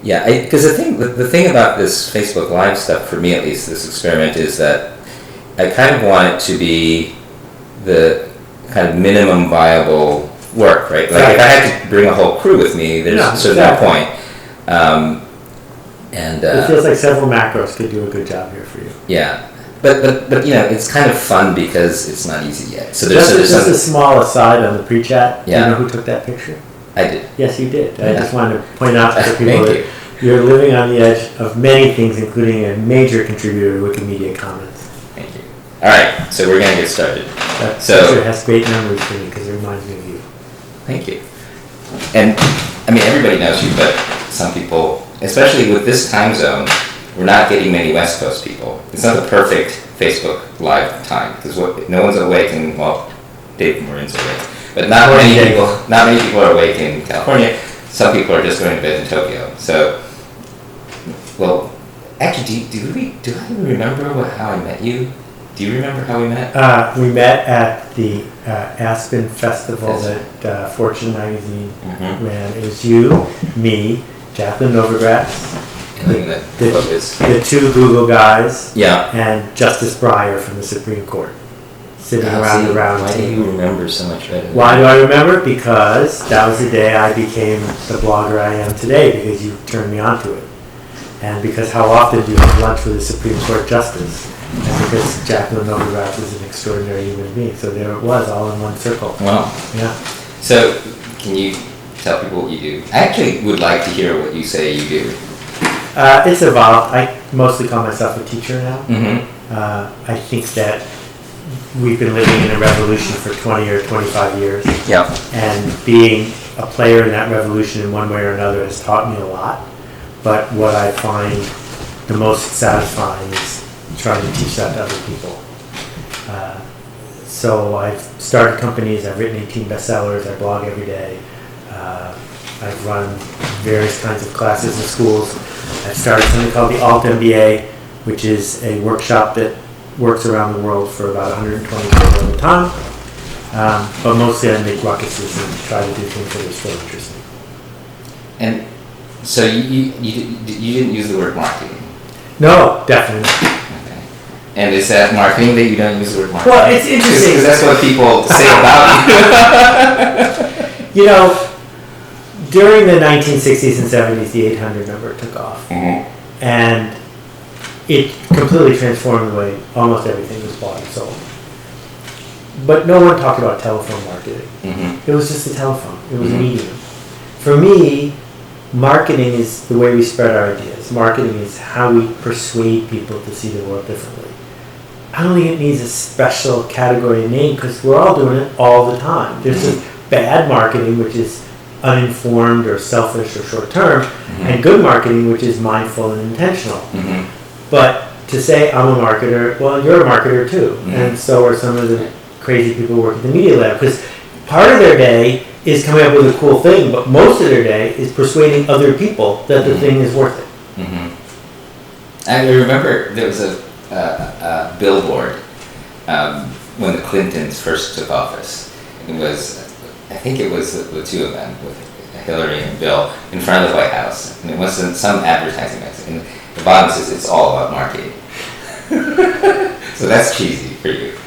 Yeah, because the thing about this Facebook Live stuff, for me at least, this experiment, is that I kind of want it to be the kind of minimum viable work, right? Like if I had to bring a whole crew with me, there's no point. It feels like several macros could do a good job here for you. Yeah, but it's kind of fun because it's not easy yet. So there's just a small aside on the pre-chat. Yeah. Do you know who took that picture? I did. Yes, you did. I just wanted to point out to people that you're living on the edge of many things, including a major contributor to Wikimedia Commons. Thank you. All right, so we're going to get started. That picture has great memories for me because it reminds me of you. Thank you. And, I mean, everybody knows you, but some people, especially with this time zone, we're not getting many West Coast people. It's not the perfect Facebook Live time because no one's awake and, well, Dave Marin's awake. But not many people are awake in California. Some people are just going to bed in Tokyo. So, well, actually, do I even remember how I met you? Do you remember how we met? We met at the Aspen Festival that Fortune magazine ran. It was you, me, Jacqueline Novogratz, the two Google guys, and Justice Breyer from the Supreme Court, sitting around the round table. Why do you remember so much better? Why do I remember? Because that was the day I became the blogger I am today, because you turned me on to it. And because how often do you have lunch with a Supreme Court justice? And because Jacqueline Novogratz is an extraordinary human being. So there it was, all in one circle. Wow. Yeah. So, can you tell people what you do? I actually would like to hear what you say you do. It's evolved. I mostly call myself a teacher now. Mm-hmm. I think that we've been living in a revolution for 20 or 25 years. Yeah. And being a player in that revolution in one way or another has taught me a lot. But what I find the most satisfying is trying to teach that to other people. So I've started companies, I've written 18 bestsellers, I blog every day. I've run various kinds of classes in schools. I've started something called the Alt MBA, which is a workshop that works around the world for about 120 people at a time. But mostly I make ruckuses and try to do things that are still interesting. And so you didn't use the word marketing? No, definitely. Okay. And is that marketing that you don't use the word marketing? Well, it's interesting. Because that's what people say about you. You know, during the 1960s and 70s, the 800 number took off. Mm-hmm. And it completely transformed the way almost everything was bought and sold. But no one talked about telephone marketing. Mm-hmm. It was just a telephone. It was a medium. For me, marketing is the way we spread our ideas. Marketing is how we persuade people to see the world differently. I don't think it needs a special category name because we're all doing it all the time. There's just bad marketing, which is uninformed or selfish or short-term, and good marketing, which is mindful and intentional. Mm-hmm. But to say I'm a marketer, well, you're a marketer too, and so are some of the crazy people who work at the Media Lab, because part of their day is coming up with a cool thing, but most of their day is persuading other people that the thing is worth it. Mm-hmm. I remember there was a billboard when the Clintons first took office. It was, I think it was the two of them, with Hillary and Bill, in front of the White House. And it was some advertising magazine. And the bottom says it's all about marketing. So that's cheesy for you.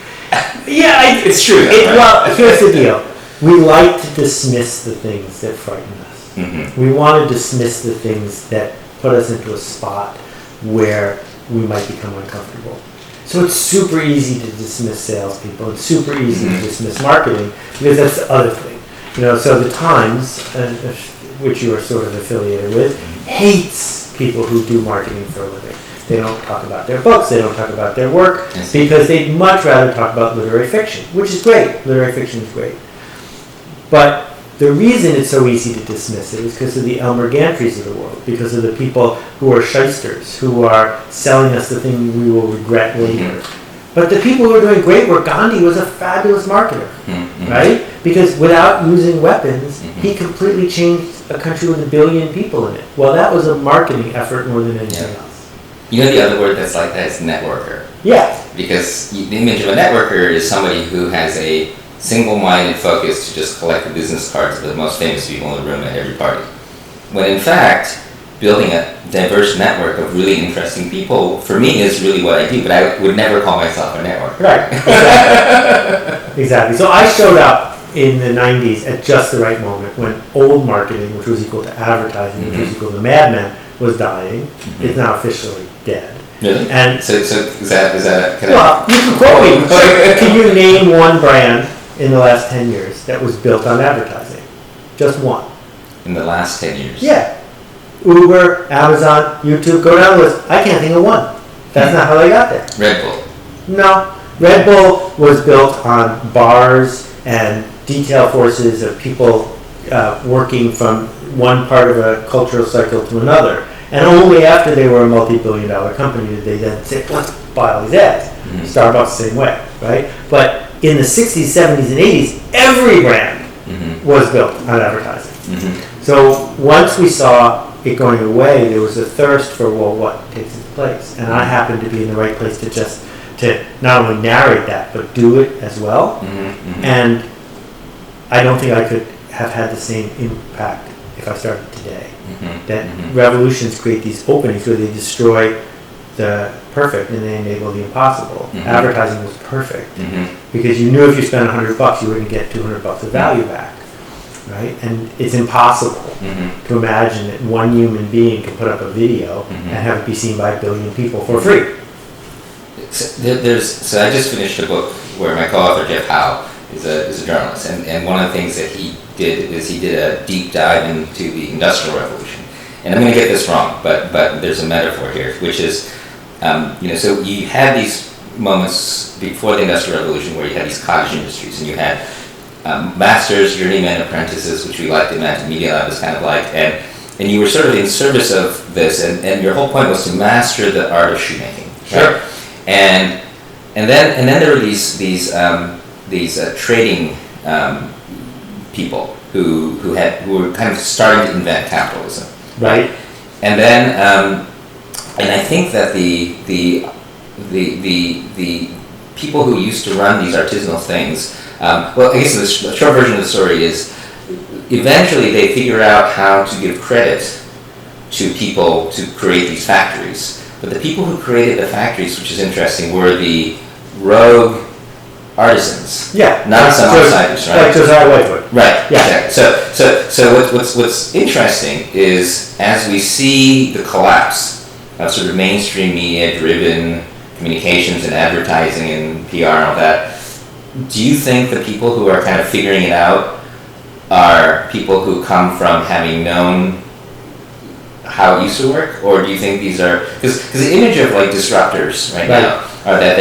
Yeah, it's true. Though, right? Well, here's the deal. We like to dismiss the things that frighten us. Mm-hmm. We want to dismiss the things that put us into a spot where we might become uncomfortable. So it's super easy to dismiss salespeople. It's super easy to dismiss marketing because that's the other thing. You know, so the Times, which you are sort of affiliated with, hates people who do marketing for a living. They don't talk about their books. They don't talk about their work because they'd much rather talk about literary fiction, which is great. Literary fiction is great. But the reason it's so easy to dismiss it is because of the Elmer Gantrys of the world, because of the people who are shysters, who are selling us the thing we will regret later. But the people who are doing great work, Gandhi was a fabulous marketer, right? Because without using weapons, he completely changed a country with 1 billion people in it. Well, that was a marketing effort more than anything else. You know the other word that's like that is networker. Yeah. Because the image of a networker is somebody who has a single-minded focus to just collect the business cards of the most famous people in the room at every party. When in fact, building a diverse network of really interesting people, for me, is really what I do, but I would never call myself a networker. Right, exactly. Exactly. So I showed up in the 90s at just the right moment when old marketing, which was equal to advertising, which was equal to Mad Men, was dying. It's now officially dead. Really? And so is that well, you can quote me. Can you name one brand in the last 10 years that was built on advertising? Just one. In the last 10 years? Yeah. Uber, Amazon, YouTube, go down the list. I can't think of one. That's not how they got there. Red Bull. No. Red Bull was built on bars and detail forces of people working from one part of a cultural cycle to another. And only after they were a multi-billion-dollar company did they then say, let's buy all these ads. Starbucks, same way, right? But in the 60s, 70s, and 80s, every brand was built on advertising. So once we saw it going away, there was a thirst for, well, what takes its place? And I happened to be in the right place to not only narrate that, but do it as well. And I don't think I could have had the same impact if I started today. That revolutions create these openings where they destroy the perfect and they enable the impossible. Advertising was perfect because you knew if you spent $100, you wouldn't get $200 of value back, right? And it's impossible to imagine that one human being can put up a video and have it be seen by 1 billion people for free. So I just finished a book where my co-author Jeff Howe is a journalist, and one of the things that he did is he did a deep dive into the Industrial Revolution. And I'm going to get this wrong, but there's a metaphor here, which is, so you had these moments before the Industrial Revolution where you had these cottage industries, and you had masters, journeymen, apprentices, which we like to imagine Media Lab is kind of like, and you were sort of in service of this, and your whole point was to master the art of shoemaking. Sure. Right? And then there were these trading people who were kind of starting to invent capitalism, right? And then and I think that the people who used to run these artisanal things, well, I guess the short version of the story is eventually they figure out how to give credit to people to create these factories. But the people who created the factories, which is interesting, were the rogue artisans. Yeah. Not some outsiders, right? Like Josiah Whitewood. Right. Yeah. Exactly. So what's interesting is as we see the collapse of sort of mainstream media-driven communications and advertising and PR and all that, do you think the people who are kind of figuring it out are people who come from having known how it used to work, or do you think these are because the image of like disruptors right now are that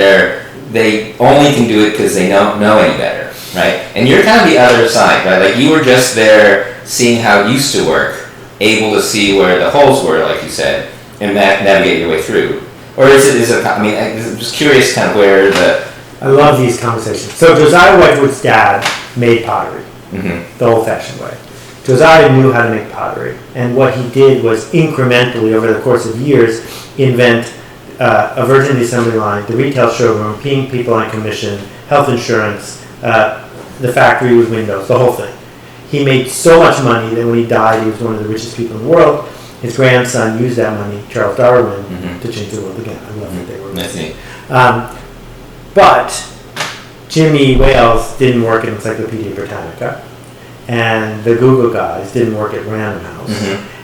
they only can do it because they don't know any better, right? And you're kind of the other side, right? Like you were just there seeing how it used to work, able to see where the holes were, like you said, and navigate your way through. Or is it? I mean, I'm just curious, kind of where the. I love these conversations. So Josiah Whitewood's dad made pottery, the old-fashioned way. Josiah knew how to make pottery, and what he did was incrementally, over the course of years, invent a version of the assembly line, the retail showroom, paying people on commission, health insurance, the factory with windows, the whole thing. He made so much money that when he died, he was one of the richest people in the world. His grandson used that money, Charles Darwin, to change the world again. I love that they were listening. But Jimmy Wales didn't work at Encyclopedia Britannica, and the Google guys didn't work at Random House,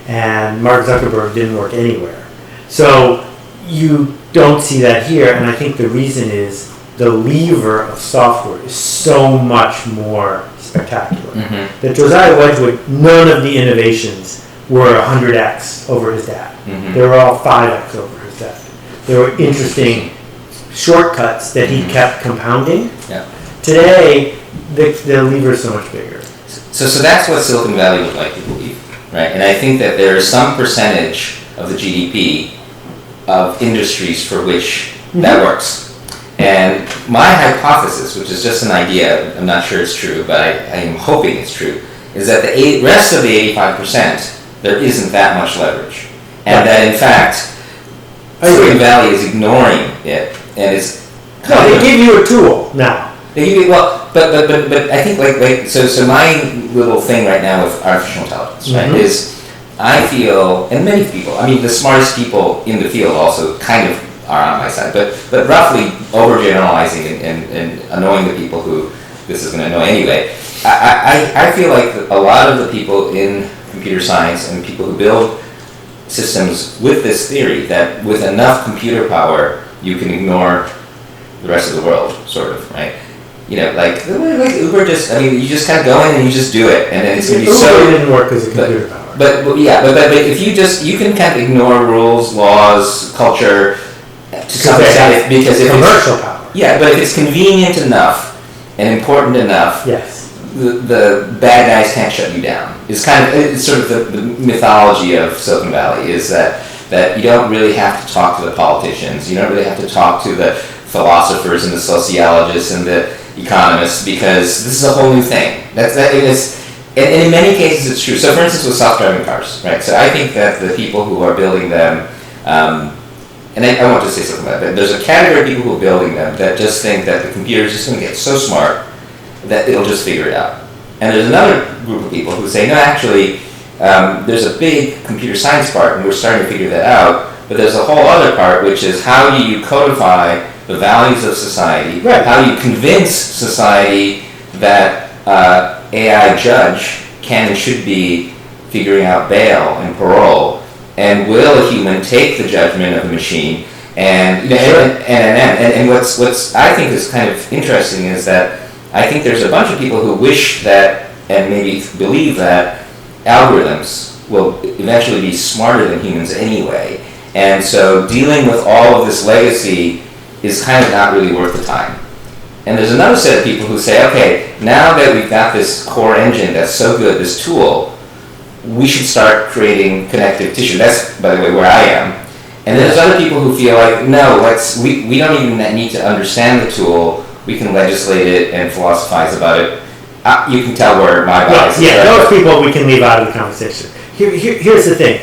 and Mark Zuckerberg didn't work anywhere. So you don't see that here, and I think the reason is the lever of software is so much more spectacular. That Josiah Wedgwood, none of the innovations were 100x over his dad. They were all 5x over his dad. There were interesting shortcuts that he kept compounding. Yeah. Today, the lever is so much bigger. So that's what Silicon Valley would like to believe, right? And I think that there is some percentage of the GDP of industries for which that works. And my hypothesis, which is just an idea, I'm not sure it's true, but I am hoping it's true, is that the rest of the 85%, there isn't that much leverage. And that in fact, Silicon Valley is ignoring it, and it's... No, they give you a tool now. They give you, well, but I think so my little thing right now with artificial intelligence, right, is I feel, and many people, I mean, the smartest people in the field also kind of are on my side, but roughly overgeneralizing and annoying the people who this is going to annoy anyway. I feel like a lot of the people in computer science and people who build systems with this theory that with enough computer power you can ignore the rest of the world, sort of, right? You know, like Uber you just kind of go in and you just do it, and then it's going to be Uber didn't work as a computer power. But if you can kind of ignore rules, laws, culture to some extent, because if commercial power. Yeah, but if it's convenient enough and important enough, yes, the bad guys can't shut you down. It's sort of the mythology of Silicon Valley is that you don't really have to talk to the politicians, you don't really have to talk to the philosophers and the sociologists and the economists, because this is a whole new thing. And in many cases it's true. So for instance with self-driving cars, right? So I think that the people who are building them, and I want to say something about that, there's a category of people who are building them that just think that the computer is just going to get so smart that it'll just figure it out. And there's another group of people who say, no, actually, there's a big computer science part, and we're starting to figure that out, but there's a whole other part, which is how do you codify the values of society, right. How do you convince society that AI judge can and should be figuring out bail and parole, and will a human take the judgment of a machine? And and what's I think is kind of interesting is that I think there's a bunch of people who wish that and maybe believe that algorithms will eventually be smarter than humans anyway, and so dealing with all of this legacy is kind of not really worth the time. And there's another set of people who say, okay, now that we've got this core engine that's so good, this tool, we should start creating connective tissue. That's, by the way, where I am. And then there's other people who feel like, no, we don't even need to understand the tool. We can legislate it and philosophize about it. You can tell where my bias is. Yeah, those people we can leave out of the conversation. Here's the thing.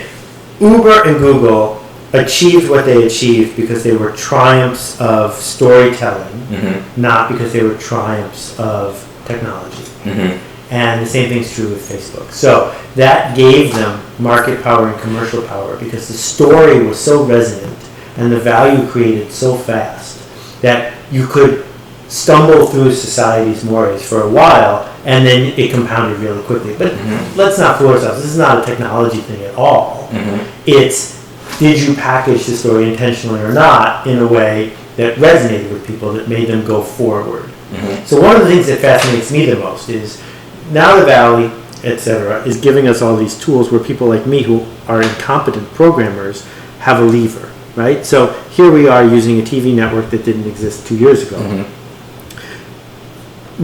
Uber and Google achieved what they achieved because they were triumphs of storytelling, mm-hmm. not because they were triumphs of technology. Mm-hmm. And the same thing's true with Facebook. So that gave them market power and commercial power because the story was so resonant and the value created so fast that you could stumble through society's mores for a while and then it compounded really quickly. But mm-hmm. let's not fool ourselves. This is not a technology thing at all. Mm-hmm. It's did you package the story intentionally or not in a way that resonated with people, that made them go forward? Mm-hmm. So one of the things that fascinates me the most is now the Valley, etc., is giving us all these tools where people like me who are incompetent programmers have a lever, right? So here we are using a TV network that didn't exist 2 years ago. Mm-hmm.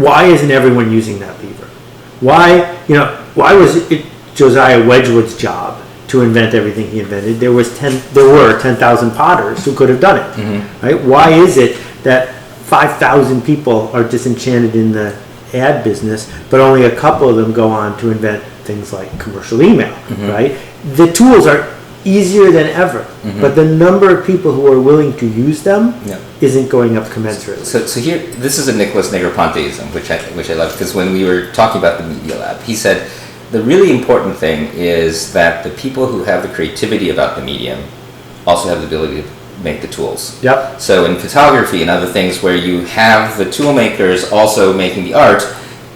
Why isn't everyone using that lever? Why was it Josiah Wedgwood's job to invent everything he invented? There were 10,000 potters who could have done it, mm-hmm. right? Why is it that 5,000 people are disenchanted in the ad business, but only a couple of them go on to invent things like commercial email, mm-hmm. right? The tools are easier than ever, mm-hmm. but the number of people who are willing to use them isn't going up commensurately. So here, this is a Nicholas Negroponteism, which I love, because when we were talking about the Media Lab, he said, the really important thing is that the people who have the creativity about the medium also have the ability to make the tools. Yep. So in photography and other things where you have the tool makers also making the art,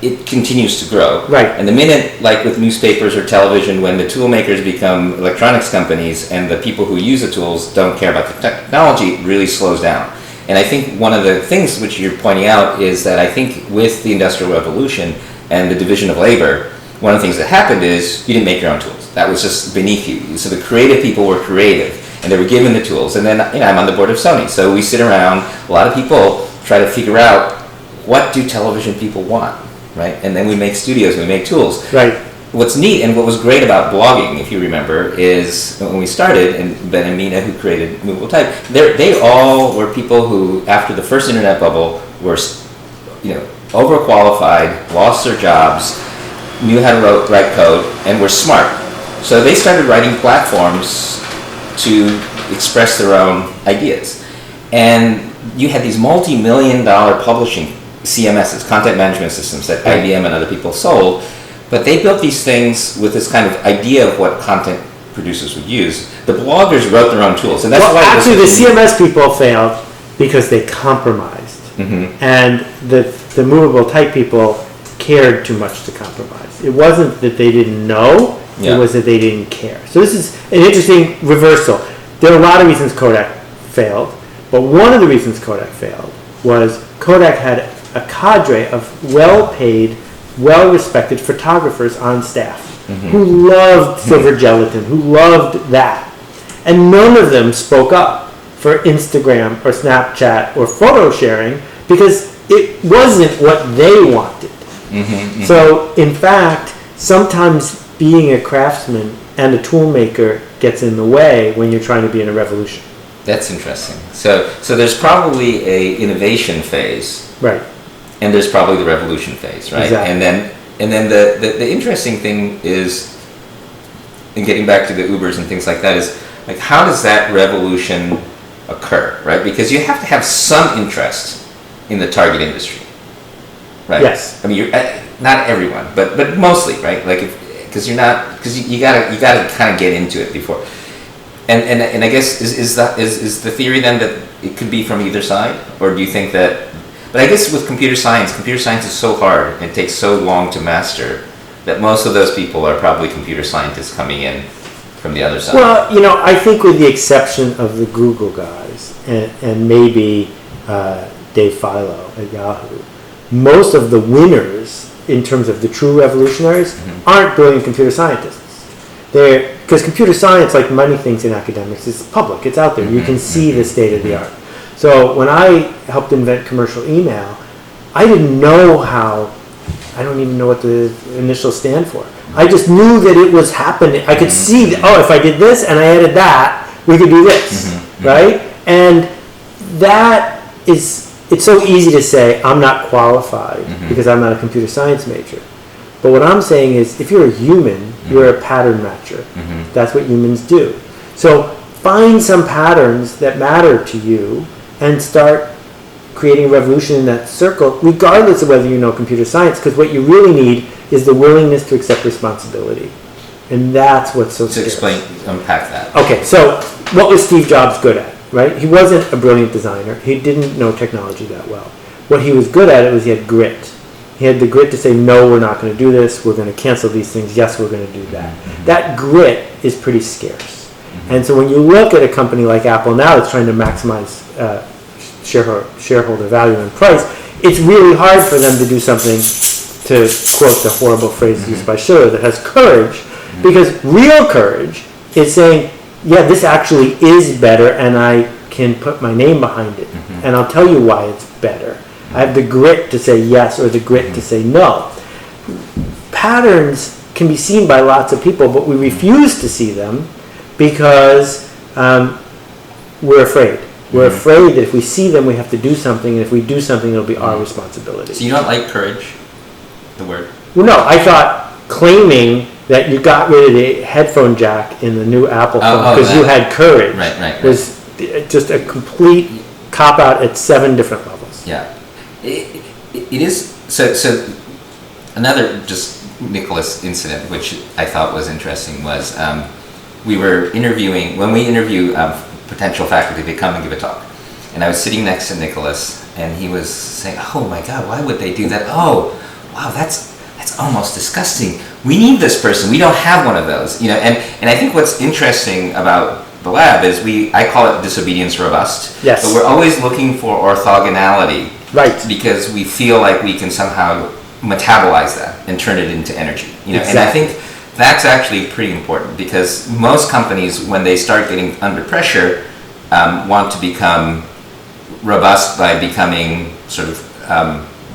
it continues to grow. Right. And the minute, like with newspapers or television, when the tool makers become electronics companies and the people who use the tools don't care about the technology, it really slows down. And I think one of the things which you're pointing out is that I think with the Industrial Revolution and the division of labor, one of the things that happened is you didn't make your own tools. That was just beneath you. So the creative people were creative, and they were given the tools. And then I'm on the board of Sony, so we sit around. A lot of people try to figure out what do television people want, right? And then we make studios, we make tools. Right. What's neat and what was great about blogging, if you remember, is when we started, and Ben and Mina, who created Movable Type, they all were people who, after the first internet bubble, were overqualified, lost their jobs, knew how to write code, and were smart. So they started writing platforms to express their own ideas. And you had these multi-million-dollar publishing CMSs, content management systems, that IBM and other people sold, But they built these things with this kind of idea of what content producers would use. The bloggers wrote their own tools, and that's Well, why actually, the CMS people failed because they compromised, and the movable type people cared too much to compromise. It wasn't that they didn't know; it was that they didn't care. So this is an interesting reversal. There are a lot of reasons Kodak failed, but one of the reasons Kodak failed was Kodak had a cadre of well-paid, well-respected photographers on staff who loved silver gelatin, who loved that. And none of them spoke up for Instagram or Snapchat or photo sharing because it wasn't what they wanted. So, in fact, sometimes being a craftsman and a tool maker gets in the way when you're trying to be in a revolution. That's interesting. So there's probably a innovation phase, Right. and there's probably the revolution phase, right? Exactly. And then the interesting thing is, in getting back to the Ubers and things like that, is like how does that revolution occur, right? Because you have to have some interest in the target industry, right? Yes. I mean, you're not everyone, but mostly, right? Like because you gotta kind of get into it before. And I guess is the theory then that it could be from either side, or do you think that? But I guess with computer science is so hard and it takes so long to master that most of those people are probably computer scientists coming in from the other side. Well, I think with the exception of the Google guys and maybe Dave Filo at Yahoo, most of the winners in terms of the true revolutionaries aren't brilliant computer scientists. Because computer science, like many things in academics, is public. It's out there. You can see the state of the art. So when I helped invent commercial email, I didn't know how. I don't even know what the initials stand for. I just knew that it was happening. I could see that, if I did this and I added that, we could do this, right? And that is, it's so easy to say, I'm not qualified because I'm not a computer science major. But what I'm saying is, if you're a human, you're a pattern matcher. That's what humans do. So find some patterns that matter to you and start creating a revolution in that circle, regardless of whether you know computer science, because what you really need is the willingness to accept responsibility. And that's what's so To unpack that. Okay, so what was Steve Jobs good at, right? He wasn't a brilliant designer. He didn't know technology that well. What he was good at was he had grit. He had the grit to say, no, we're not going to do this. We're going to cancel these things. Yes, we're going to do that. That grit is pretty scarce. And so when you look at a company like Apple now that's trying to maximize shareholder value and price, it's really hard for them to do something, to quote the horrible phrase used by Schiller, that has courage, because real courage is saying, yeah, this actually is better and I can put my name behind it. And I'll tell you why it's better. I have the grit to say yes or the grit to say no. Patterns can be seen by lots of people, but we refuse to see them because we're afraid. We're afraid that if we see them, we have to do something, and if we do something, it'll be our responsibility. So you don't like courage, the word? Well, no, I thought claiming that you got rid of the headphone jack in the new Apple phone because you had courage was just a complete cop-out at 7 different levels. Yeah. It is, so another just Nicholas incident, which I thought was interesting, was we were interviewing, when we interview potential faculty, they come and give a talk. And I was sitting next to Nicholas, and he was saying, oh my God, why would they do that? Oh, wow, that's almost disgusting. We need this person. We don't have one of those. And I think what's interesting about the lab is I call it disobedience robust. Yes. But we're always looking for orthogonality. Right. Because we feel like we can somehow metabolize that and turn it into energy. Exactly. And I think that's actually pretty important, because most companies, when they start getting under pressure, want to become robust by becoming sort of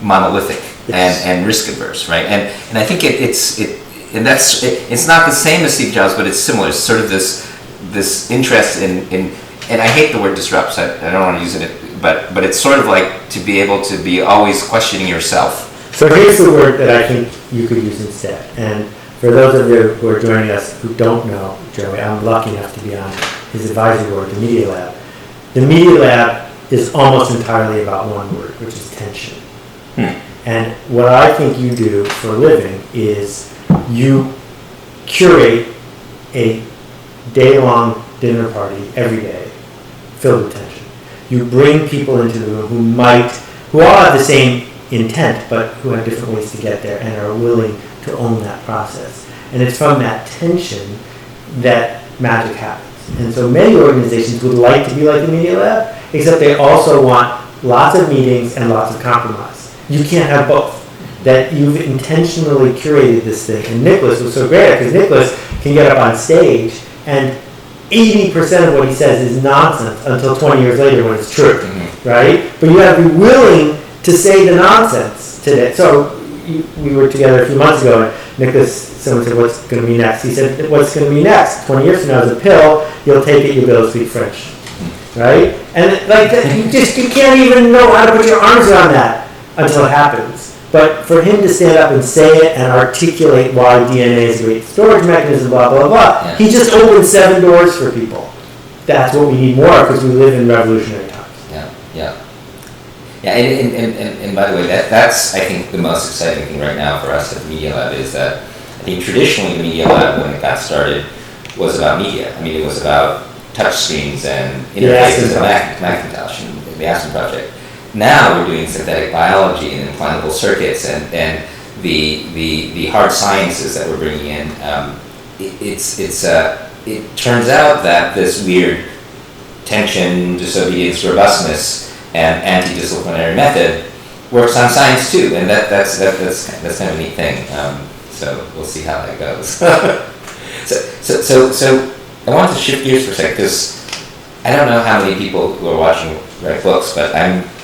monolithic and risk averse, right? And I think it's not the same as Steve Jobs, but it's similar. It's sort of this interest in and I hate the word disrupts. I don't want to use it, but it's sort of like to be able to be always questioning yourself. So here's the word that I think you could use instead. And for those of you who are joining us who don't know Joey, I'm lucky enough to be on his advisory board, the Media Lab. The Media Lab is almost entirely about one word, which is tension. And what I think you do for a living is you curate a day-long dinner party every day filled with tension. You bring people into the room who all have the same intent, but who have different ways to get there and are willing to own that process. And it's from that tension that magic happens. And so many organizations would like to be like the Media Lab, except they also want lots of meetings and lots of compromise. You can't have both. That you've intentionally curated this thing. And Nicholas was so great because Nicholas can get up on stage and 80% of what he says is nonsense until 20 years later when it's true, right? But you have to be willing to say the nonsense today. So we were together a few months ago, and Nicholas, someone said, "What's going to be next?" He said, "What's going to be next? 20 years from now is a pill. You'll take it. You'll be able to speak French, right?" And like you can't even know how to put your arms around that until it happens. But for him to stand up and say it and articulate why DNA is a great storage mechanism, blah, blah, blah, he just opened 7 doors for people. That's what we need more because we live in revolutionary times. Yeah, and by the way, that's, I think, the most exciting thing right now for us at the Media Lab is that I think traditionally the Media Lab, when it got started, was about media. I mean, it was about touch screens and interfaces and Macintosh and the Aspen Project. Now we're doing synthetic biology and implantable circuits and the hard sciences that we're bringing in. It turns out that this weird tension, disobedience, robustness, and anti-disciplinary method works on science too, and that's kind of a neat thing. So we'll see how that goes. So I want to shift gears for a second because I don't know how many people who are watching write books, but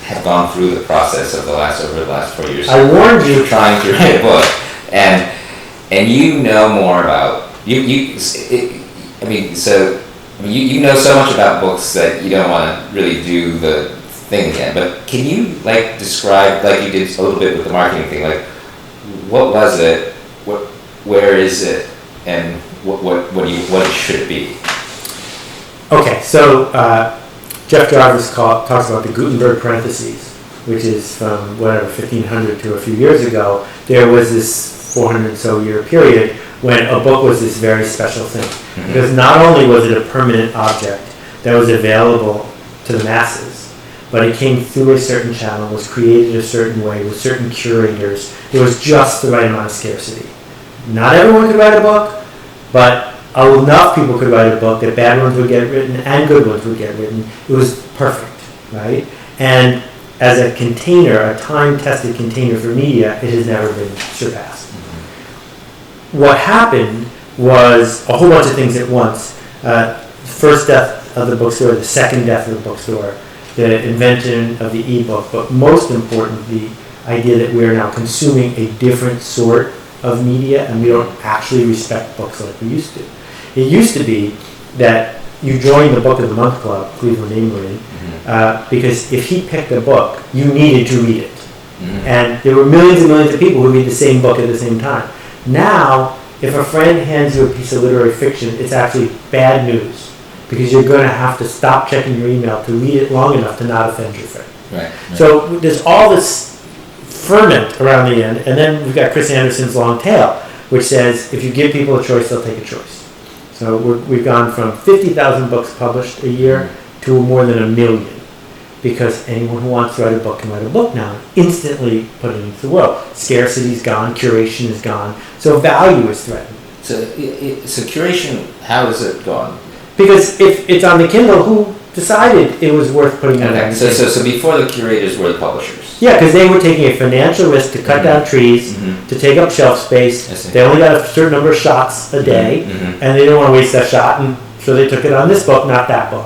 have gone through the process of over the last 4 years. I warned you. Trying to write a book, and you know more about you know so much about books that you don't want to really do the thing again. But can you describe, like you did a little bit with the marketing thing, like what was it, where is it, and what should it be? Okay, so Jeff Jarvis talks about the Gutenberg parentheses, which is from 1500 to a few years ago. There was this 400 and so year period when a book was this very special thing. Mm-hmm. Because not only was it a permanent object that was available to the masses, but it came through a certain channel, was created a certain way, with certain curators. There was just the right amount of scarcity. Not everyone could write a book, but enough people could write a book that bad ones would get written and good ones would get written. It was perfect, right? And as a container, a time-tested container for media, it has never been surpassed. Mm-hmm. What happened was a whole bunch of things at once. First death of the bookstore, the second death of the bookstore, the invention of the e-book, but most important, the idea that we're now consuming a different sort of media and we don't actually respect books like we used to. It used to be that you joined the Book of the Month Club, Cleveland Amory, because if he picked a book, you needed to read it. Mm-hmm. And there were millions and millions of people who read the same book at the same time. Now, if a friend hands you a piece of literary fiction, it's actually bad news because you're going to have to stop checking your email to read it long enough to not offend your friend. Right. So there's all this ferment around the end, and then we've got Chris Anderson's Long Tail, which says if you give people a choice, they'll take a choice. So we've gone from 50,000 books published a year to more than 1 million, because anyone who wants to write a book can write a book now and instantly put it into the world. Scarcity's gone, curation is gone, so value is threatened. So curation, how is it gone? Because if it's on the Kindle, who decided it was worth putting it on the Kindle? So before the curators were the publishers. Yeah, because they were taking a financial risk to cut down trees, to take up shelf space. They only got a certain number of shots a day, and they didn't want to waste that shot, and so they took it on this book, not that book.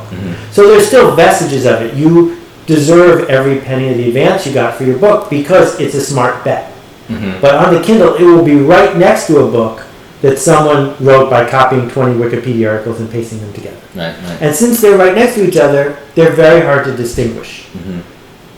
So there's still vestiges of it. You deserve every penny of the advance you got for your book because it's a smart bet. But on the Kindle, it will be right next to a book that someone wrote by copying 20 Wikipedia articles and pasting them together. Right. And since they're right next to each other, they're very hard to distinguish.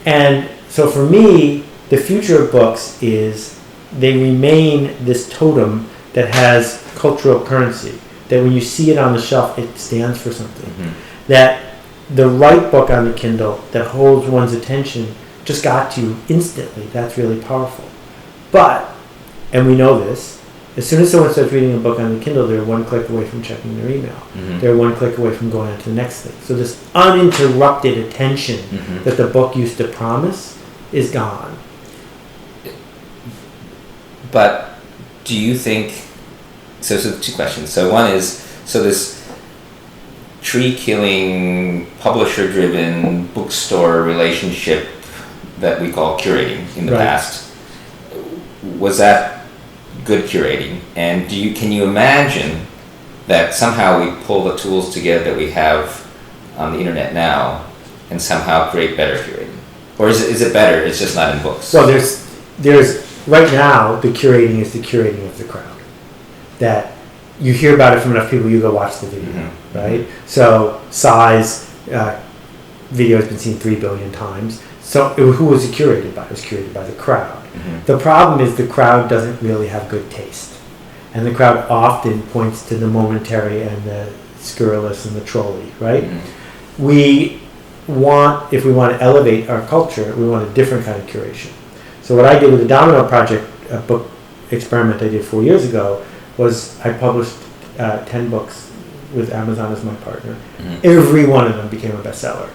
And so for me, the future of books is they remain this totem that has cultural currency, that when you see it on the shelf, it stands for something. That the right book on the Kindle that holds one's attention just got to you instantly. That's really powerful. But, and we know this, As soon as someone starts reading a book on the Kindle, they're one click away from checking their email. Mm-hmm. They're one click away from going on to the next thing. So this uninterrupted attention Mm-hmm. that the book used to promise is gone. But do you think, so two questions. So one is, so this tree-killing, publisher-driven bookstore relationship that we call curating in the Right. past, was that good curating? And can you imagine that somehow we pull the tools together that we have on the internet now and somehow create better curating? Or is it better, it's just not in books? Well, there's right now, the curating is the curating of the crowd. That you hear about it from enough people, you go watch the video, Mm-hmm. right? So size, video has been seen 3 billion times. So who was it curated by? It was curated by the crowd. Mm-hmm. The problem is the crowd doesn't really have good taste. And the crowd often points to the momentary and the scurrilous and the trolly, right? Mm-hmm. If we want to elevate our culture, we want a different kind of curation. So what I did with the Domino Project, a book experiment I did 4 years ago, was I published 10 books with Amazon as my partner. Mm-hmm. Every one of them became a bestseller.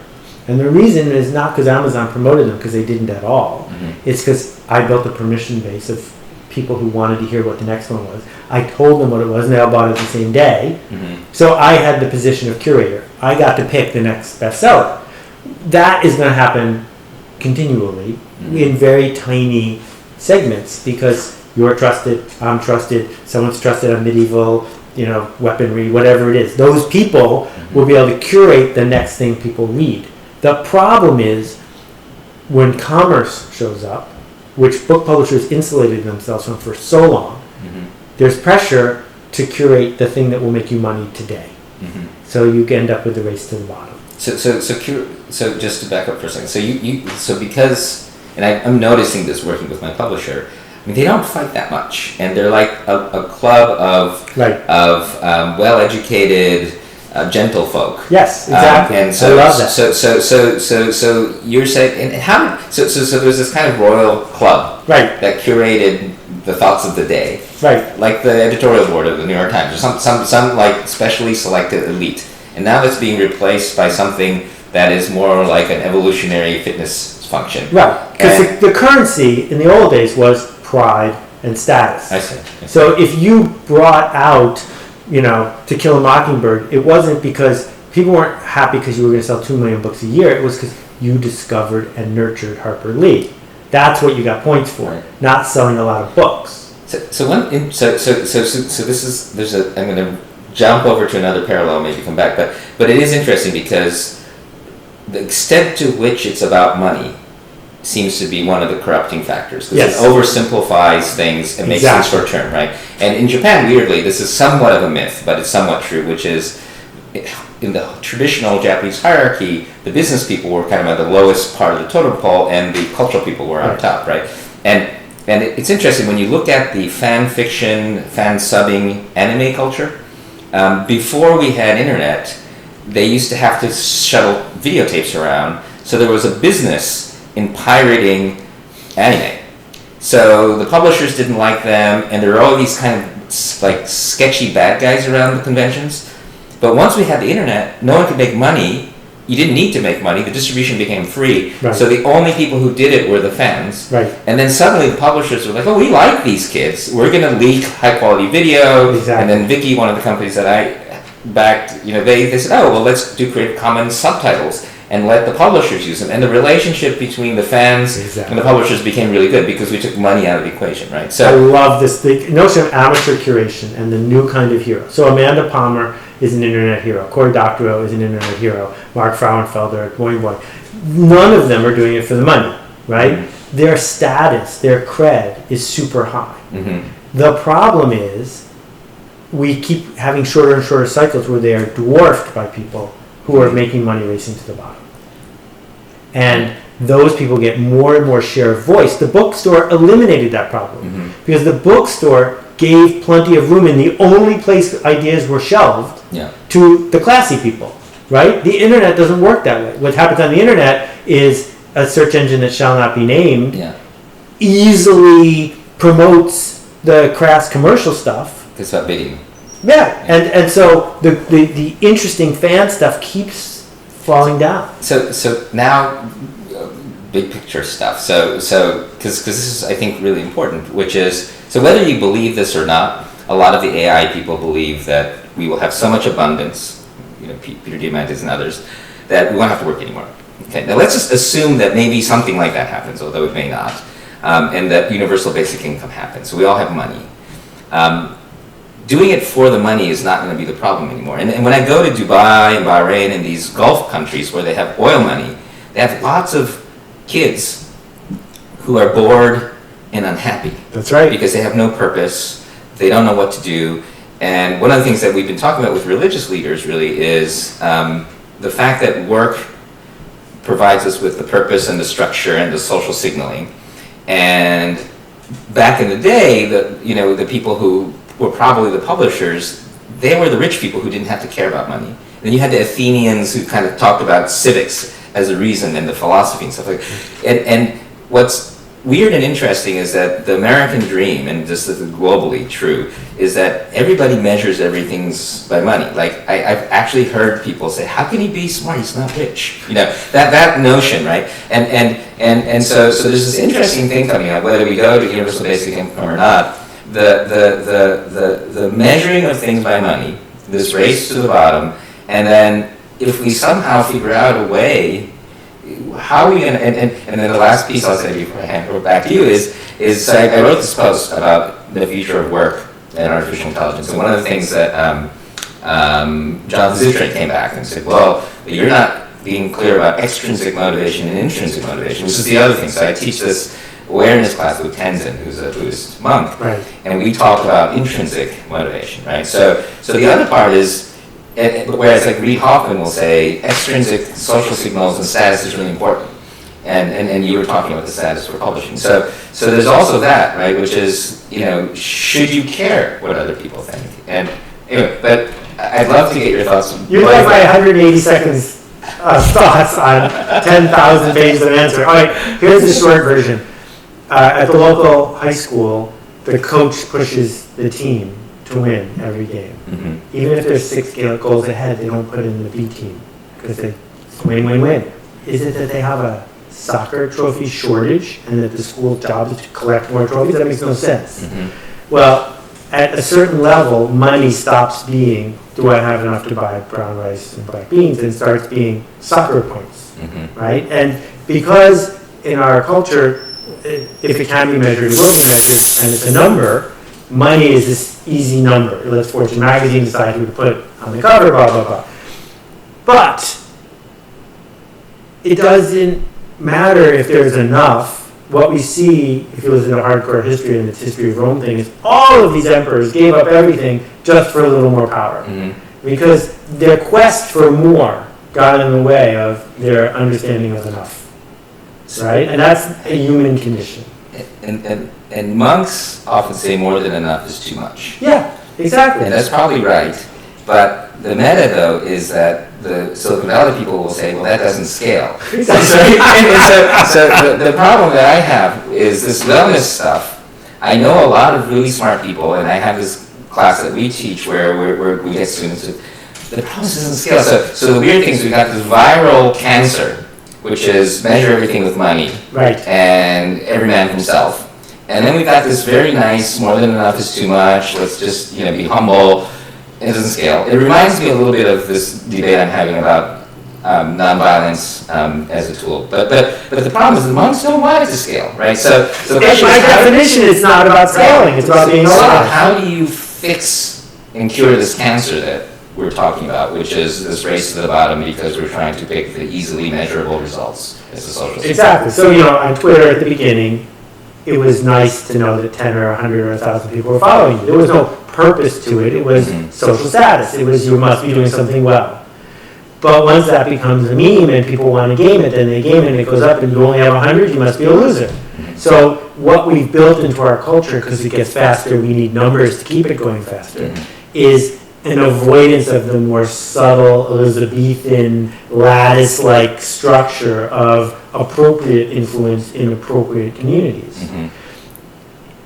And the reason is not because Amazon promoted them, because they didn't at all. Mm-hmm. It's because I built a permission base of people who wanted to hear what the next one was. I told them what it was, and they all bought it the same day. Mm-hmm. So I had the position of curator. I got to pick the next bestseller. That is going to happen continually in very tiny segments because you're trusted, I'm trusted, someone's trusted on medieval, weaponry, whatever it is. Those people will be able to curate the next thing people read. The problem is when commerce shows up, which book publishers insulated themselves from for so long, there's pressure to curate the thing that will make you money today. Mm-hmm. So you end up with the race to the bottom. So just to back up for a second. So because, and I'm noticing this working with my publisher, I mean, they don't fight that much, and they're like a club of well-educated, gentle folk. Yes, exactly. And so, I love that. So you're saying, and how? So there's this kind of royal club, right, that curated the thoughts of the day, right, like the editorial board of the New York Times, or some like specially selected elite, and now it's being replaced by something that is more like an evolutionary fitness function. Right, because the currency in the old days was pride and status. I see. So if you brought out, To Kill a Mockingbird, it wasn't because people weren't happy because you were going to sell 2 million books a year. It was because you discovered and nurtured Harper Lee. That's what you got points for, right. Not selling a lot of books. So I'm going to jump over to another parallel, maybe come back, but it is interesting because the extent to which it's about money seems to be one of the corrupting factors. Because yes. It oversimplifies things and makes things short term, right? And in Japan, weirdly, this is somewhat of a myth, but it's somewhat true, which is in the traditional Japanese hierarchy, the business people were kind of at the lowest part of the totem pole, and the cultural people were on top, right? And it's interesting when you look at the fan fiction, fan subbing anime culture. Before we had internet, they used to have to shuttle videotapes around, so there was a business in pirating anime. So the publishers didn't like them, and there were all these kind of like sketchy bad guys around the conventions. But once we had the internet, no one could make money. You didn't need to make money. The distribution became free. Right. So the only people who did it were the fans. Right. And then suddenly the publishers were like, oh, we like these kids. We're going to leak high quality video. Exactly. And then Vicky, one of the companies that I backed, they said, oh, well, let's do Creative Commons subtitles and let the publishers use them. And the relationship between the fans and the publishers became really good because we took money out of the equation, right? So I love this the notion of amateur curation and the new kind of hero. So Amanda Palmer is an internet hero. Cory Doctorow is an internet hero. Mark Frauenfelder, Boing Boing. None of them are doing it for the money, right? Mm-hmm. Their status, their cred is super high. Mm-hmm. The problem is we keep having shorter and shorter cycles where they are dwarfed by people who are making money racing to the bottom. And those people get more and more share of voice. The bookstore eliminated that problem because the bookstore gave plenty of room in the only place ideas were shelved to the classy people, right? The internet doesn't work that way. What happens on the internet is a search engine that shall not be named easily promotes the crass commercial stuff. It's about bidding. Yeah, and so the interesting fan stuff keeps falling down. So now, big picture stuff. So because this is, I think, really important, which is, so whether you believe this or not, a lot of the AI people believe that we will have so much abundance, Peter Diamandis and others, that we won't have to work anymore. Okay, now let's just assume that maybe something like that happens, although it may not, and that universal basic income happens. So we all have money. Doing it for the money is not going to be the problem anymore. And when I go to Dubai and Bahrain and these Gulf countries where they have oil money, they have lots of kids who are bored and unhappy. That's right. Because they have no purpose, they don't know what to do. And one of the things that we've been talking about with religious leaders really is the fact that work provides us with the purpose and the structure and the social signaling. And back in the day, the people who were probably the publishers, they were the rich people who didn't have to care about money. Then you had the Athenians who kind of talked about civics as a reason and the philosophy and stuff like that. And what's weird and interesting is that the American dream, and this is globally true, is that everybody measures everything by money. Like I've actually heard people say, "How can he be smart? He's not rich." That notion, right? And so there's this interesting thing coming up. Whether we go to universal basic income or not, the measuring of things by money, this race to the bottom, and then if we somehow figure out a way, how are we going to, and then the last piece I'll say before I hand it back to you is so I wrote this post about the future of work and artificial intelligence, and one of the things that Jonathan Zittrain came back and said, well, you're not being clear about extrinsic motivation and intrinsic motivation, which is the other thing. So I teach this awareness class with Tenzin, who's a Buddhist monk, right. And we talk about intrinsic motivation, right? So the other part is, whereas like Reid Hoffman will say extrinsic social signals and status is really important, and you were talking about the status for publishing. So there's also that, right, which is, should you care what other people think? And anyway, but I'd love to get your thoughts. You like my 180 seconds thoughts on 10,000 pages of answer. All right, here's the short version. At the local high school, the coach pushes the team to win every game. Mm-hmm. Even if they're 6 goals ahead, they don't put in the B team because they win. Is it that they have a soccer trophy shortage and that the school job is to collect more trophies? That makes no sense. Mm-hmm. Well, at a certain level, money stops being, do I have enough to buy brown rice and black beans, and starts being soccer points, mm-hmm. right? And because in our culture, if it can be measured, it will be measured, and it's a number, money is this easy number. Let's Fortune magazine decide who to put on the cover, blah, blah, blah. But it doesn't matter if there's enough. What we see, if you listen to hardcore history and its history of Rome thing, is all of these emperors gave up everything just for a little more power. Mm-hmm. Because their quest for more got in the way of their understanding of enough. Right? And that's a human condition. And monks often say more than enough is too much. Yeah, exactly. And that's probably right. But the meta, though, is that the Silicon Valley people will say, well, that doesn't scale. Exactly. So the problem that I have is this wellness stuff. I know a lot of really smart people, and I have this class that we teach where we get students to, the problem is it doesn't scale. So the weird thing is we got this viral cancer, which is measure everything with money, right, and every man for himself. And then we've got this very nice, more than enough is too much, let's just be humble. It doesn't scale. It reminds me a little bit of this debate I'm having about nonviolence as a tool. But the problem is the monks don't want it to scale, right? So the question by is, definition, it's not about scaling, it's about being so alive. how do you fix and cure this cancer that we're talking about, which is this race to the bottom because we're trying to pick the easily measurable results as a social system? Exactly. So, on Twitter at the beginning, it was nice to know that 10 or 100 or 1,000 people were following you. There was no purpose to it. It was social status. It was you must be doing something well. But once that becomes a meme and people want to game it, then they game it and it goes up and you only have 100, you must be a loser. So what we've built into our culture, because it gets faster, we need numbers to keep it going faster, is an avoidance of the more subtle Elizabethan lattice-like structure of appropriate influence in appropriate communities.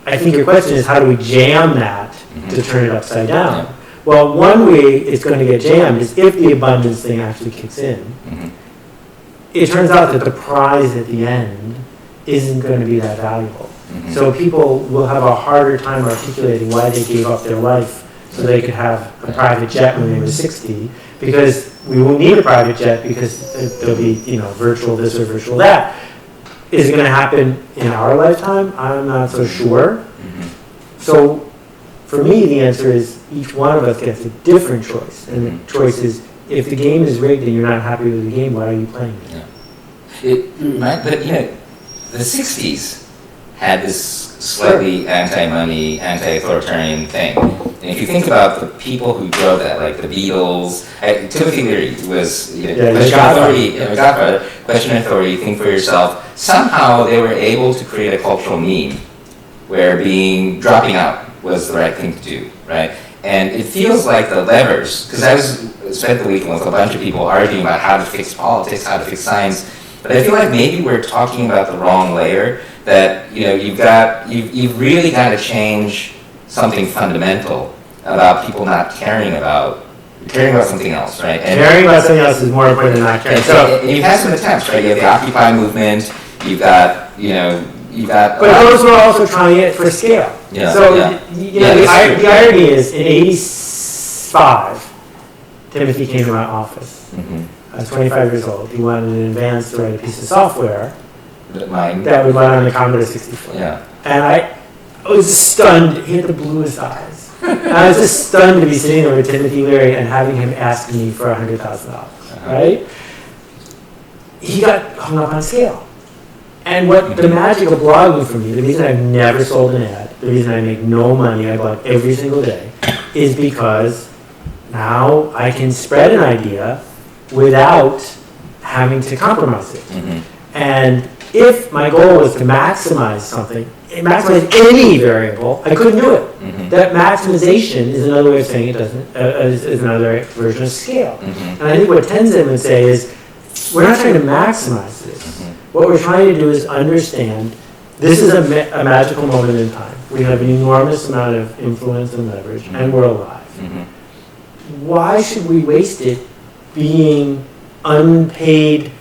I think your question is how do we jam that to turn it upside down? Well, one way it's going to get jammed is if the abundance thing actually kicks in. It turns out that the prize at the end isn't going to be that valuable. So people will have a harder time articulating why they gave up their life so they could have a private jet when they were 60, because we won't need a private jet because there'll be, virtual this or virtual that. Is it going to happen in our lifetime? I'm not so sure. So for me, the answer is each one of us gets a different choice. And the choice is, if the game is rigged and you're not happy with the game, why are you playing it? But the 60s had this slightly anti-money, anti-authoritarian thing. And if you think about the people who drove that, like the Beatles, Timothy Leary was, question authority, think for yourself. Somehow they were able to create a cultural meme where dropping out was the right thing to do, right? And it feels like the levers, because I spent the weekend with a bunch of people arguing about how to fix politics, how to fix science, but I feel like maybe we're talking about the wrong layer, that you've really got to change something fundamental about people not caring about something else, right? And caring about something else is more important than not caring. So you've had some attempts, right? You have the Occupy movement, you've got. But those were also trying it for scale. Yeah, so the irony is in '85, Timothy came to my office. I was 25 years old. He wanted an advance to write a piece of software that would run on the Commodore 64. Yeah. And I was stunned. He had the bluest eyes. And I was just stunned to be sitting there with Timothy Leary and having him ask me for $100,000, right? He got hung up on scale. And what the magic of blogging for me, the reason I've never sold an ad, the reason I make no money, I blog every single day, is because now I can spread an idea without having to compromise it. And if my goal was to maximize something, maximize any variable, I couldn't do it. That maximization is another way of saying it doesn't, is another version of scale. And I think what Tenzin would say is, we're not trying to maximize this. What we're trying to do is understand this is a magical moment in time. We have an enormous amount of influence and leverage, and we're alive. Why should we waste it being unpaid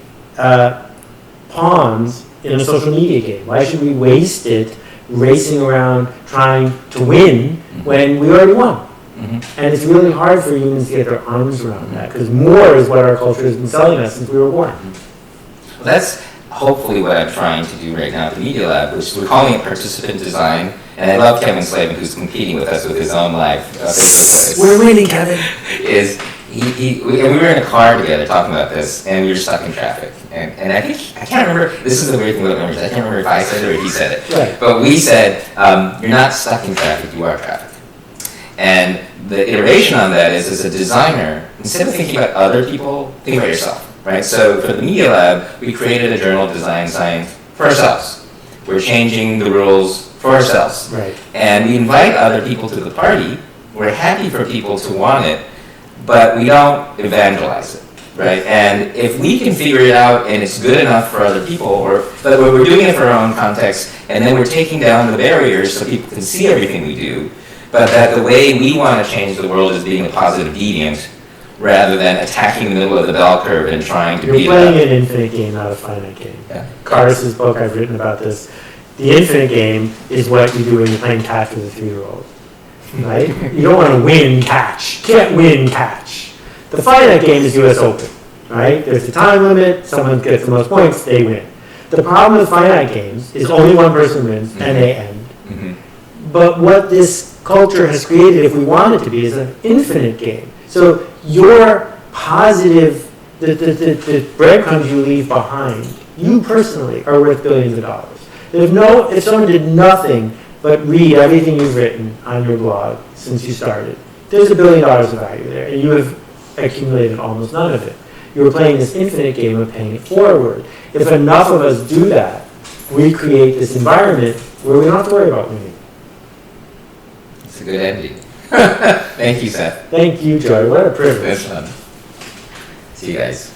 pawns in a social media game? Why should we waste it racing around trying to win when we already won? And it's really hard for humans to get their arms around that, because more is what our culture has been selling us since we were born. Well, that's hopefully what I'm trying to do right now at the Media Lab, which we're calling it participant design. And I love Kevin Slavin, who's competing with us with his own live Facebook post. We're winning, Kevin. We were in a car together talking about this, and we were stuck in traffic. And I can't remember, this is the weird thing about memories, I can't remember if I said it or he said it. Right. But we said, you're not stuck in traffic, you are traffic. And the iteration on that is, as a designer, instead of thinking about other people, think about yourself, right? So for the Media Lab, we created a journal of design science for ourselves. We're changing the rules for ourselves. Right. And we invite other people to the party. We're happy for people to want it, but we don't evangelize it, right? And if we can figure it out and it's good enough for other people, but we're doing it for our own context, and then we're taking down the barriers so people can see everything we do, but that the way we want to change the world is being a positive deviant, rather than attacking the middle of the bell curve and trying to beat it up. You're playing an infinite game, not a finite game. Yeah. Carter's book, I've written about this. The infinite game is what you do when you're playing catch with a 3-year-old, right? You don't want to win catch. You can't win catch. The finite game is US Open, right? There's a time limit. Someone gets the most points, they win. The problem with finite games is only one person wins and they end. But what this culture has created, if we want it to be, is an infinite game. So your positive, the breadcrumbs you leave behind, you personally are worth billions of dollars. If someone did nothing but read everything you've written on your blog since you started, there's $1 billion of value there, and you have accumulated almost none of it. You're playing this infinite game of paying it forward. If enough of us do that, we create this environment where we don't have to worry about winning. It's a good ending. Thank you, Seth. Thank you, Joi. What a privilege. That's fun. See you guys.